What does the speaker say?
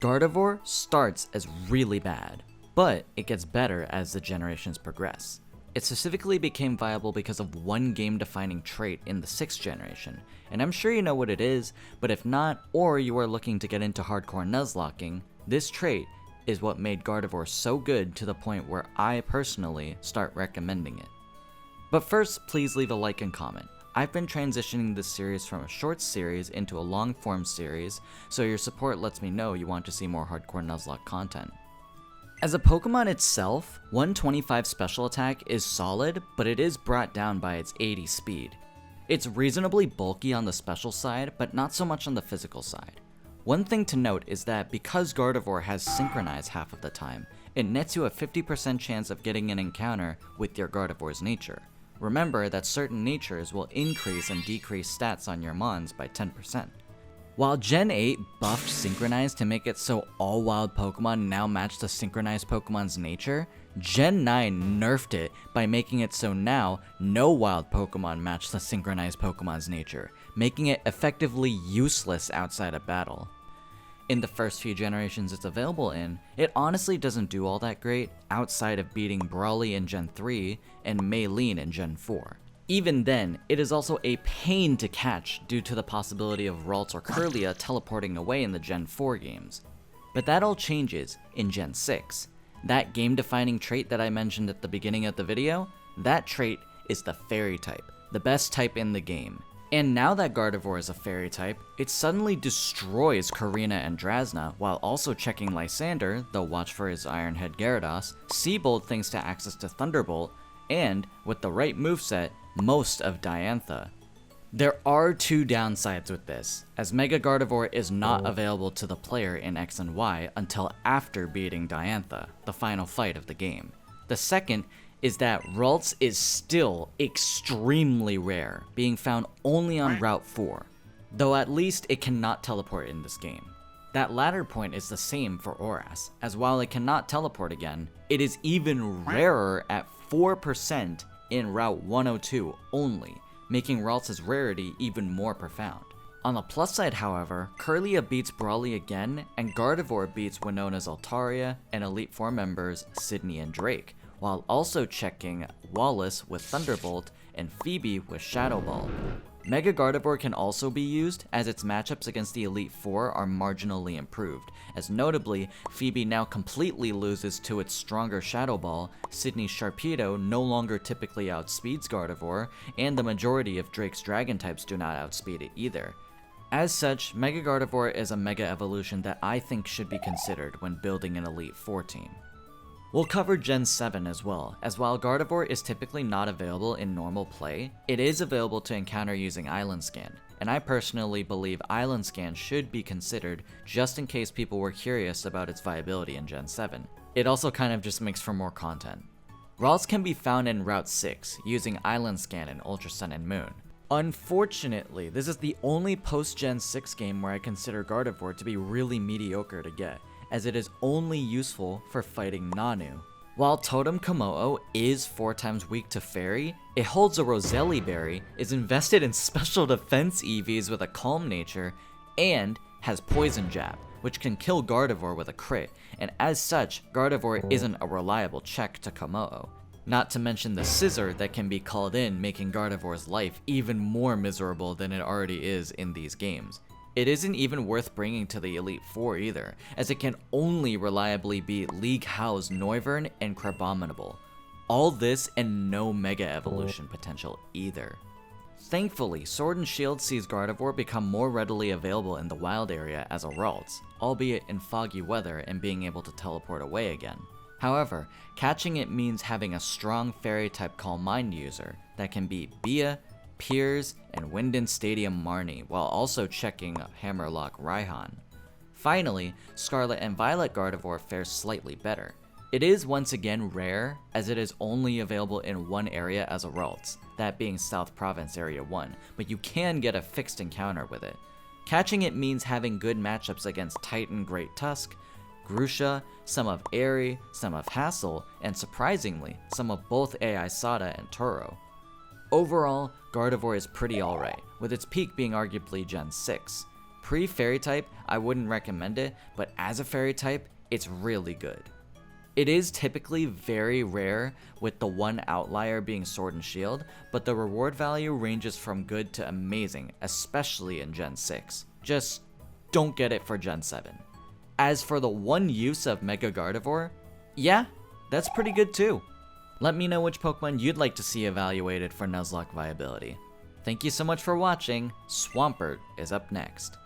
Gardevoir starts as really bad, but it gets better as the generations progress. It specifically became viable because of one game-defining trait in the 6th generation, and I'm sure you know what it is, but if not, or you are looking to get into hardcore Nuzlocking, this trait is what made Gardevoir so good to the point where I personally start recommending it. But first, please leave a like and comment. I've been transitioning this series from a short series into a long form series, so your support lets me know you want to see more hardcore Nuzlocke content. As a Pokemon itself, 125 special attack is solid, but it is brought down by its 80 speed. It's reasonably bulky on the special side, but not so much on the physical side. One thing to note is that because Gardevoir has synchronized half of the time, it nets you a 50% chance of getting an encounter with your Gardevoir's nature. Remember that certain natures will increase and decrease stats on your mons by 10%. While Gen 8 buffed Synchronize to make it so all wild Pokemon now match the synchronized Pokemon's nature, Gen 9 nerfed it by making it so now no wild Pokemon match the synchronized Pokemon's nature, making it effectively useless outside of battle. In the first few generations it's available in, it honestly doesn't do all that great outside of beating Brawly in Gen 3 and Maylene in Gen 4. Even then, it is also a pain to catch due to the possibility of Ralts or Kirlia teleporting away in the Gen 4 games. But that all changes in Gen 6. That game-defining trait that I mentioned at the beginning of the video, that trait is the Fairy type, the best type in the game. And now that Gardevoir is a Fairy type, it suddenly destroys Karina and Drasna while also checking Lysander, though watch for his Iron Head Gyarados, Seabolt thanks to access to Thunderbolt, and, with the right moveset, most of Diantha. There are two downsides with this, as Mega Gardevoir is not available to the player in X and Y until after beating Diantha, the final fight of the game. The second is that Ralts is still extremely rare, being found only on Route 4, though at least it cannot teleport in this game. That latter point is the same for ORAS, as while it cannot teleport again, it is even rarer at 4% in Route 102 only, making Ralts' rarity even more profound. On the plus side, however, Kirlia beats Brawly again, and Gardevoir beats Winona's Altaria and Elite Four members Sydney and Drake, while also checking Wallace with Thunderbolt and Phoebe with Shadow Ball. Mega Gardevoir can also be used, as its matchups against the Elite Four are marginally improved, as notably, Phoebe now completely loses to its stronger Shadow Ball, Sydney's Sharpedo no longer typically outspeeds Gardevoir, and the majority of Drake's Dragon types do not outspeed it either. As such, Mega Gardevoir is a Mega Evolution that I think should be considered when building an Elite Four team. We'll cover Gen 7 as well, as while Gardevoir is typically not available in normal play, it is available to encounter using Island Scan, and I personally believe Island Scan should be considered just in case people were curious about its viability in Gen 7. It also kind of just makes for more content. Ralts can be found in Route 6, using Island Scan in Ultra Sun and Moon. Unfortunately, this is the only post-Gen 6 game where I consider Gardevoir to be really mediocre to get, as it is only useful for fighting Nanu. While Totem Komodo is 4 times weak to Fairy, it holds a Roselli Berry, is invested in special defense EVs with a calm nature, and has Poison Jab, which can kill Gardevoir with a crit, and as such, Gardevoir isn't a reliable check to Komodo. Not to mention the Scissor that can be called in, making Gardevoir's life even more miserable than it already is in these games. It isn't even worth bringing to the Elite Four either, as it can only reliably beat League How's Noivern and Crabominable. All this and no Mega Evolution potential either. Thankfully, Sword and Shield sees Gardevoir become more readily available in the wild area as a Ralts, albeit in foggy weather and being able to teleport away again. However, catching it means having a strong Fairy-type Calm Mind user that can beat Bia, Piers, and Winden Stadium Marnie, while also checking Hammerlock Raihan. Finally, Scarlet and Violet Gardevoir fares slightly better. It is once again rare, as it is only available in one area as a Ralts, that being South Province Area 1, but you can get a fixed encounter with it. Catching it means having good matchups against Titan Great Tusk, Grusha, some of Airy, some of Hassel, and surprisingly, some of both AI Sada and Turo. Overall, Gardevoir is pretty alright, with its peak being arguably Gen 6. Pre-fairy type, I wouldn't recommend it, but as a fairy type, it's really good. It is typically very rare, with the one outlier being Sword and Shield, but the reward value ranges from good to amazing, especially in Gen 6. Just don't get it for Gen 7. As for the one use of Mega Gardevoir, yeah, that's pretty good too. Let me know which Pokemon you'd like to see evaluated for Nuzlocke viability. Thank you so much for watching. Swampert is up next.